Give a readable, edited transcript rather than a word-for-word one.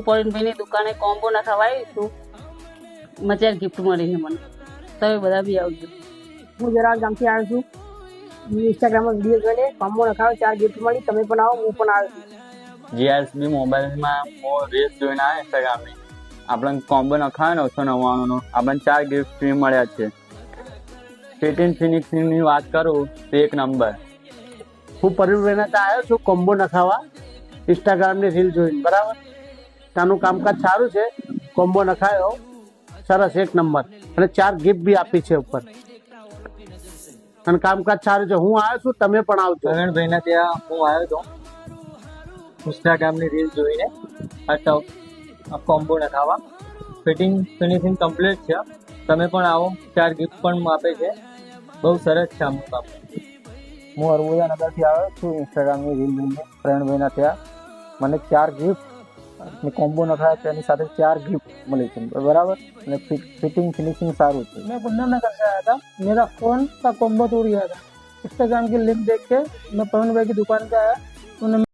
હું પ્રવીણભાઈની દુકાને કોમ્બો નખાવાઈ છું, મચાર ગિફ્ટ મળી છે મને. તમે બધા બી આવજો. હું જરા ગામથી આવ્યો છું. ઇન્સ્ટાગ્રામમાં વિડીયો જોઈને કોમ્બો નખાવ્યો, 4 ગિફ્ટ મળી. તમે પણ આવો, હું પણ આવ્યો છું. જીઆરસબી મોબાઈલમાં હું રીલ્સ જોઈને આવ્યો ઇન્સ્ટાગ્રામની. આપણને કોમ્બો નખાયો 999નો, આપણને 4 ગિફ્ટ ફ્રી મળ્યા છે. ફિટિંગ ફિનિશિંગની વાત કરું તો 1 નંબર. હું પ્રવીણભાઈના ત્યાં આવ્યો છું કોમ્બો નખાવા, ઇન્સ્ટાગ્રામની રીલ જોઈને. બરાબર, ત્યાંનું કામકાજ સારું છે. કોમ્બો નખાયો સરસ, 1 નંબર. અને 4 ગિફ્ટ બી આપી છે ઉપર, અને કામકાજ સારું છે. હું આવ્યો છું, તમે પણ આવજો. પ્રવીણભાઈના ત્યાં હું આવ્યો હતો ઇન્સ્ટાગ્રામની રીલ જોઈને કોમ્બો નખાવા. ફિટિંગ ફિનિશિંગ કમ્પ્લીટ છે. તમે પણ આવો, 4 ગિફ્ટ પણ આપે છે. બહુ સરસ છે આમનું કામ. હું અરવોજા નગરથી આવ્યો છું. ઇન્સ્ટાગ્રામની રીલ જોઈને પ્રવીણભાઈના ત્યાં મને 4 ગિફ્ટ કોમ્બો નખાયા, તેની સાથે 4 ગિફ્ટ મળી છે. બરાબર, અને फिटिंग फिनिशिंग सारू थी। मैं पुण्यनगर से आया था, मेरा फोन का कॉम्बो टूट गया था। इंस्टाग्राम की लिंक देख के मैं पवन भाई की दुकान पे आया, उन्होंने